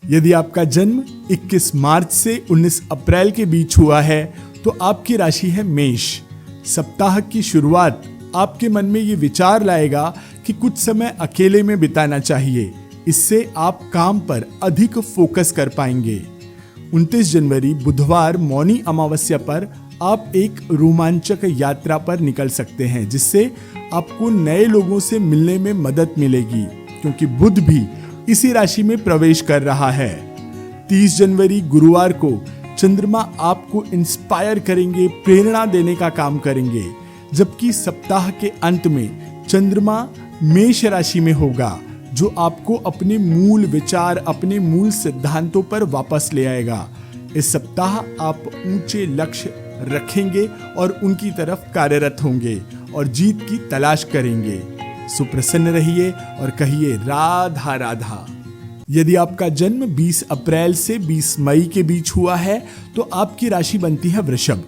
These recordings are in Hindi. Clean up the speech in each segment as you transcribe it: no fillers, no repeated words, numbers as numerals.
यदि आपका जन्म 21 मार्च से 19 अप्रैल के बीच हुआ है तो आपकी राशि है मेष। सप्ताह की शुरुआत आपके मन में ये विचार लाएगा कि कुछ समय अकेले में बिताना चाहिए। इससे आप काम पर अधिक फोकस कर पाएंगे। 29 जनवरी बुधवार मौनी अमावस्या पर आप एक रोमांचक यात्रा पर निकल सकते हैं, जिससे आपको नए लोगों से मिलने में मदद मिलेगी, क्योंकि बुध भी इसी राशि में प्रवेश कर रहा है। 30 जनवरी गुरुवार को चंद्रमा आपको इंस्पायर करेंगे, प्रेरणा देने का काम करेंगे, जबकि सप्ताह के अंत में चंद्रमा मेष राशि में होगा, जो आपको अपने मूल विचार, अपने मूल सिद्धांतों पर वापस ले आएगा। इस सप्ताह आप ऊंचे लक्ष्य रखेंगे और उनकी तरफ कार्यरत होंगे और जीत की तलाश करेंगे। सुप्रसन्न रहिए और कहिए राधा राधा। यदि आपका जन्म 20 अप्रैल से 20 मई के बीच हुआ है तो आपकी राशि बनती है वृषभ।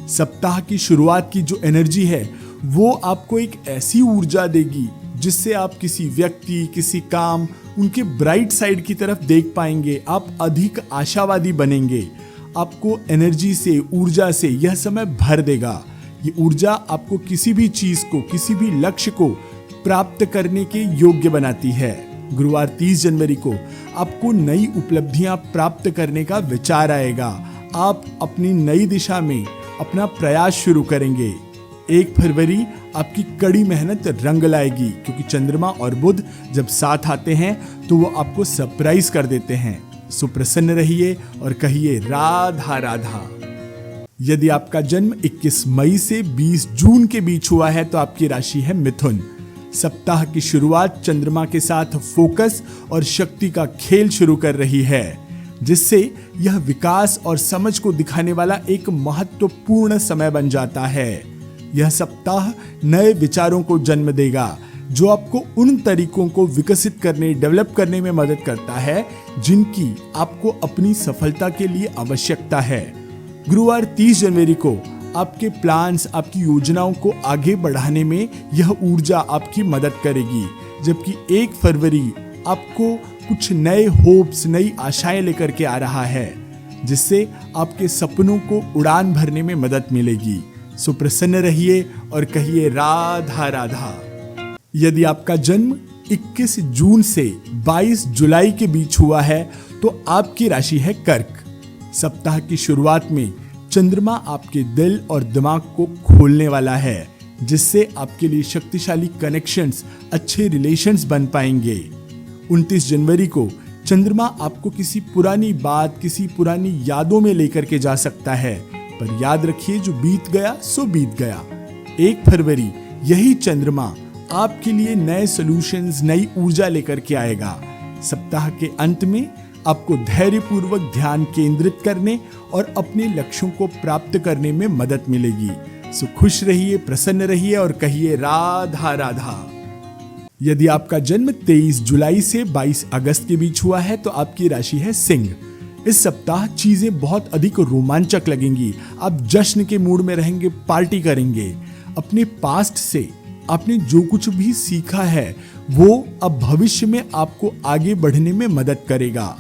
सप्ताह की शुरुआत की जो एनर्जी है वो आपको एक ऐसी ऊर्जा देगी जिससे आप किसी व्यक्ति, किसी काम, उनके ब्राइट साइड की तरफ देख पाएंगे। आप अधिक आशावादी बनेंगे। आपको एनर्जी से, ऊर्जा से यह समय भर देगा। ये ऊर्जा आपको किसी भी चीज को, किसी भी लक्ष्य को प्राप्त करने के योग्य बनाती है। गुरुवार 30 जनवरी को आपको नई उपलब्धियां प्राप्त करने का विचार आएगा। आप अपनी नई दिशा में अपना प्रयास शुरू करेंगे। 1 फरवरी आपकी कड़ी मेहनत रंग लाएगी, क्योंकि चंद्रमा और बुध जब साथ आते हैं तो वो आपको सरप्राइज कर देते हैं। सुप्रसन्न रहिए और कहिए राधा राधा। यदि आपका जन्म 21 मई से 20 जून के बीच हुआ है तो आपकी राशि है मिथुन। सप्ताह की शुरुआत चंद्रमा के साथ फोकस और शक्ति का खेल शुरू कर रही है, जिससे यह विकास और समझ को दिखाने वाला एक महत्वपूर्ण समय बन जाता है। यह सप्ताह नए विचारों को जन्म देगा, जो आपको उन तरीकों को विकसित करने, डेवलप करने में मदद करता है जिनकी आपको अपनी सफलता के लिए आवश्यकता है। गुरुवार 30 जनवरी को आपके प्लान्स, आपकी योजनाओं को आगे बढ़ाने में यह ऊर्जा आपकी मदद करेगी, जबकि 1 फरवरी आपको कुछ नए होप्स, नई आशाएं लेकर के आ रहा है, जिससे आपके सपनों को उड़ान भरने में मदद मिलेगी। सुप्रसन्न रहिए और कहिए राधा राधा। यदि आपका जन्म 21 जून से 22 जुलाई के बीच हुआ है तो आपकी राशि है कर्क। सप्ताह की शुरुआत में चंद्रमा आपके दिल और दिमाग को खोलने वाला है, जिससे आपके लिए शक्तिशाली कनेक्शंस, अच्छे रिलेशंस बन पाएंगे। 29 जनवरी को चंद्रमा आपको किसी पुरानी बात, किसी पुरानी यादों में लेकर के जा सकता है, पर याद रखिए जो बीत गया सो बीत गया। 1 फरवरी यही चंद्रमा आपके लिए नए सॉल्यूशंस, नई ऊर्जा लेकर के आएगा। सप्ताह के अंत में आपको धैर्यपूर्वक ध्यान केंद्रित करने और अपने लक्ष्यों को प्राप्त करने में मदद मिलेगी। सो खुश रहिए, प्रसन्न रहिए और कहिए राधा राधा। यदि आपका जन्म 23 जुलाई से 22 अगस्त के बीच हुआ है तो आपकी राशि है सिंह। इस सप्ताह चीजें बहुत अधिक रोमांचक लगेंगी। आप जश्न के मूड में रहेंगे, पार्टी करेंगे। अपने पास्ट से आपने जो कुछ भी सीखा है वो अब भविष्य में आपको आगे बढ़ने में मदद करेगा।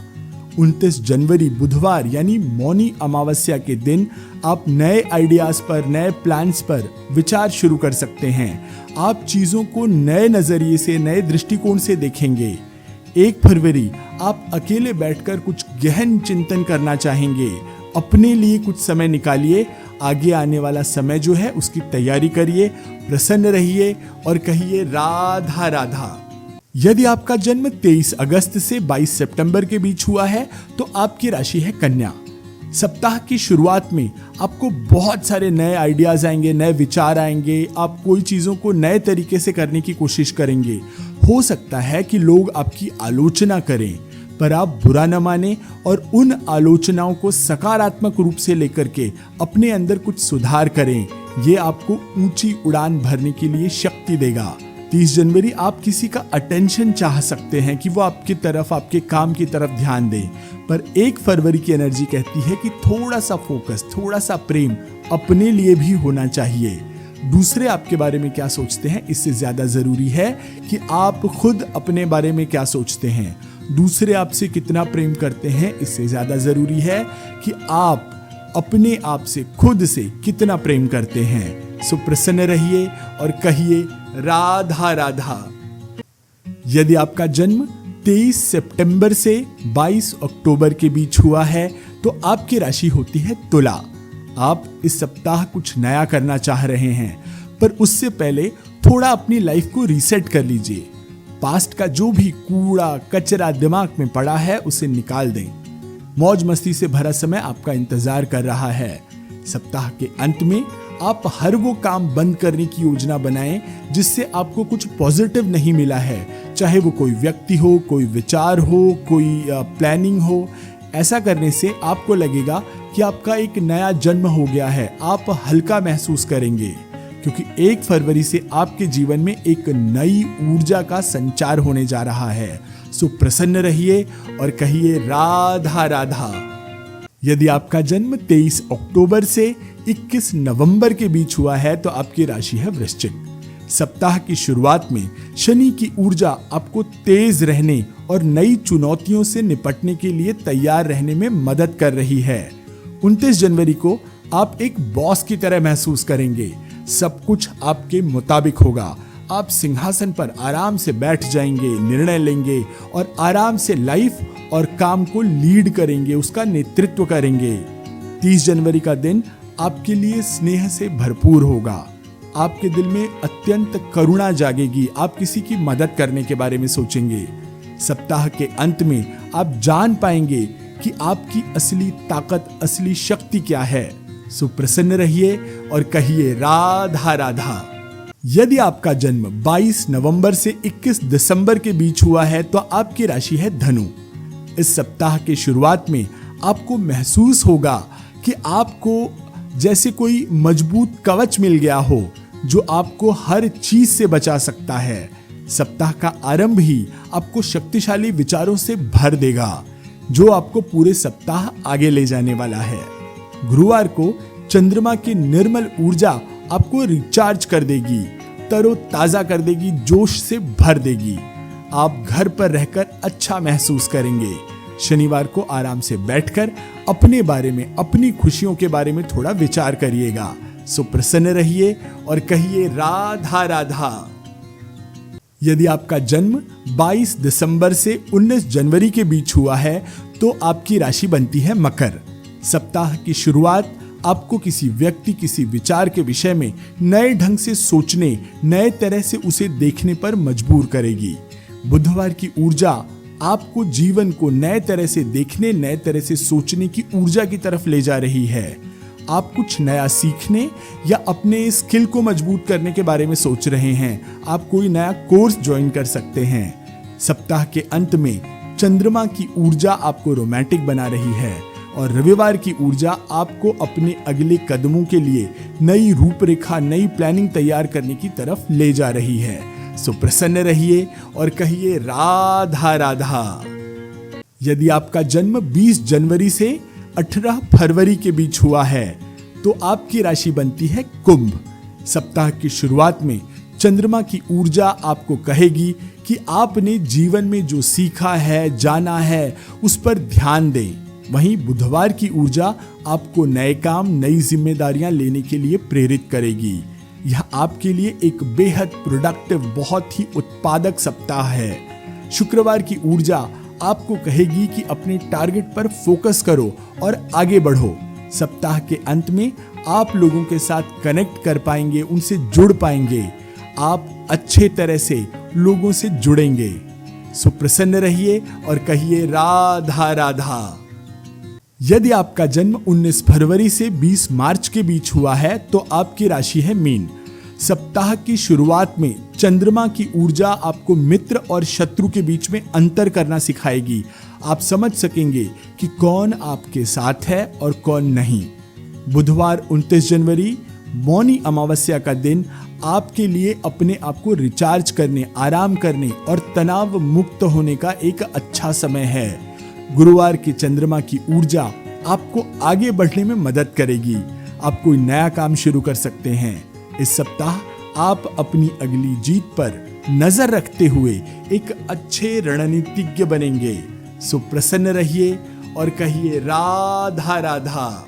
29 जनवरी बुधवार यानी मौनी अमावस्या के दिन आप नए आइडियाज पर, नए प्लान्स पर विचार शुरू कर सकते हैं। आप चीजों को नए नजरिए से, नए दृष्टिकोण से देखेंगे। 1 फरवरी आप अकेले बैठकर कुछ गहन चिंतन करना चाहेंगे। अपने लिए कुछ समय निकालिए। आगे आने वाला समय जो है उसकी तैयारी करिए। प्रसन्न रहिए और कहिए राधा राधा। यदि आपका जन्म 23 अगस्त से 22 सितंबर के बीच हुआ है तो आपकी राशि है कन्या। सप्ताह की शुरुआत में आपको बहुत सारे नए आइडियाज आएंगे, नए विचार आएंगे। आप कोई चीजों को नए तरीके से करने की कोशिश करेंगे। हो सकता है कि लोग आपकी आलोचना करें, पर आप बुरा न माने और उन आलोचनाओं को सकारात्मक रूप से लेकर के अपने अंदर कुछ सुधार करें। ये आपको ऊंची उड़ान भरने के लिए शक्ति देगा। 30 जनवरी आप किसी का अटेंशन चाह सकते हैं कि वो आपकी तरफ, आपके काम की तरफ ध्यान दे, पर 1 फरवरी की एनर्जी कहती है कि थोड़ा सा फोकस, थोड़ा सा प्रेम अपने लिए भी होना चाहिए। दूसरे आपके बारे में क्या सोचते हैं इससे ज्यादा जरूरी है कि आप खुद अपने बारे में क्या सोचते हैं। दूसरे आपसे कितना प्रेम करते हैं, इससे ज्यादा जरूरी है कि आप अपने आप से, खुद से कितना प्रेम करते हैं। सो प्रसन्न रहिए और कहिए राधा राधा। यदि आपका जन्म 23 सितंबर से 22 अक्टूबर के बीच हुआ है तो आपकी राशि होती है तुला। आप इस सप्ताह कुछ नया करना चाह रहे हैं, पर उससे पहले थोड़ा अपनी लाइफ को रीसेट कर लीजिए। पास्ट का जो भी कूड़ा कचरा दिमाग में पड़ा है उसे निकाल दें। मौज मस्ती से भरा समय आपका इंतजार कर रहा है। सप्ताह के अंत में आप हर वो काम बंद करने की योजना बनाएं जिससे आपको कुछ पॉजिटिव नहीं मिला है, चाहे वो कोई व्यक्ति हो, कोई विचार हो, कोई प्लानिंग हो। ऐसा करने से आपको लगेगा कि आपका एक नया जन्म हो गया है। आप हल्का महसूस करेंगे क्योंकि 1 फरवरी से आपके जीवन में एक नई ऊर्जा का संचार होने जा रहा है। सो प्रसन्न रहिए और कहिए राधा राधा। यदि आपका जन्म 23 अक्टूबर से 21 नवंबर के बीच हुआ है तो आपकी राशि है वृश्चिक। सप्ताह की शुरुआत में शनि की ऊर्जा आपको तेज रहने और नई चुनौतियों से निपटने के लिए तैयार रहने में मदद कर रही है। 29 जनवरी को आप एक बॉस की तरह महसूस करेंगे। सब कुछ आपके मुताबिक होगा। आप सिंहासन पर आराम से बैठ जाएंगे, निर्णय लेंगे और आराम से लाइफ और काम को लीड करेंगे, उसका नेतृत्व करेंगे। 30 जनवरी का दिन आपके लिए स्नेह से भरपूर होगा। आपके दिल में अत्यंत करुणा जागेगी। आप किसी की मदद करने के बारे में सोचेंगे। सप्ताह के अंत में आप जान पाएंगे कि आपकी असली ताकत, असली शक्ति क्या है। सो प्रसन्न रहिए और कहिए राधा राधा। यदि आपका जन्म 22 नवंबर से 21 दिसंबर के बीच हुआ है तो आपकी राशि है धनु। इस सप्ताह के शुरुआत में आपको महसूस होगा कि आपको जैसे कोई मजबूत कवच मिल गया हो जो आपको हर चीज से बचा सकता है। सप्ताह का आरंभ ही आपको शक्तिशाली विचारों से भर देगा जो आपको पूरे सप्ताह आगे ले जाने वाला है। गुरुवार को चंद्रमा की निर्मल ऊर्जा आपको रिचार्ज कर देगी, तरोताजा कर देगी, जोश से भर देगी। आप घर पर रहकर अच्छा महसूस करेंगे। शनिवार को आराम से बैठकर अपने बारे में, अपनी खुशियों के बारे में थोड़ा विचार करिएगा। सो प्रसन्न रहिए और कहिए राधा राधा। यदि आपका जन्म 22 दिसंबर से 19 जनवरी के बीच हुआ है तो आपकी राशि बनती है मकर। सप्ताह की शुरुआत आपको किसी व्यक्ति, किसी विचार के विषय में नए ढंग से सोचने, नए तरह से उसे देखने पर मजबूर करेगी। बुधवार की ऊर्जा आपको जीवन को नए तरह से देखने, नए तरह से सोचने की ऊर्जा की तरफ ले जा रही है। आप कुछ नया सीखने या अपने स्किल को मजबूत करने के बारे में सोच रहे हैं। आप कोई नया कोर्स ज्वाइन कर सकते हैं। सप्ताह के अंत में चंद्रमा की ऊर्जा आपको रोमांटिक बना रही है और रविवार की ऊर्जा आपको अपने अगले कदमों के लिए नई रूपरेखा, नई प्लानिंग तैयार करने की तरफ ले जा रही है। सो प्रसन्न रहिए और कहिए राधा राधा। यदि आपका जन्म 20 जनवरी से 18 फरवरी के बीच हुआ है तो आपकी राशि बनती है कुंभ। सप्ताह की शुरुआत में चंद्रमा की ऊर्जा आपको कहेगी कि आपने जीवन में जो सीखा है, जाना है, उस पर ध्यान दें। वहीं बुधवार की ऊर्जा आपको नए काम, नई जिम्मेदारियां लेने के लिए प्रेरित करेगी। यह आपके लिए एक बेहद प्रोडक्टिव, बहुत ही उत्पादक सप्ताह है। शुक्रवार की ऊर्जा आपको कहेगी कि अपने टारगेट पर फोकस करो और आगे बढ़ो। सप्ताह के अंत में आप लोगों के साथ कनेक्ट कर पाएंगे, उनसे जुड़ पाएंगे। आप अच्छे तरह से लोगों से जुड़ेंगे। सो प्रसन्न रहिए और कहिए राधा राधा। यदि आपका जन्म 19 फरवरी से 20 मार्च के बीच हुआ है तो आपकी राशि है मीन। सप्ताह की शुरुआत में चंद्रमा की ऊर्जा आपको मित्र और शत्रु के बीच में अंतर करना सिखाएगी। आप समझ सकेंगे कि कौन आपके साथ है और कौन नहीं। बुधवार 29 जनवरी मौनी अमावस्या का दिन आपके लिए अपने आप को रिचार्ज करने, आराम करने और तनाव मुक्त होने का एक अच्छा समय है। गुरुवार की चंद्रमा की ऊर्जा आपको आगे बढ़ने में मदद करेगी। आप कोई नया काम शुरू कर सकते हैं। इस सप्ताह आप अपनी अगली जीत पर नजर रखते हुए एक अच्छे रणनीतिज्ञ बनेंगे। सो प्रसन्न रहिए और कहिए राधा राधा।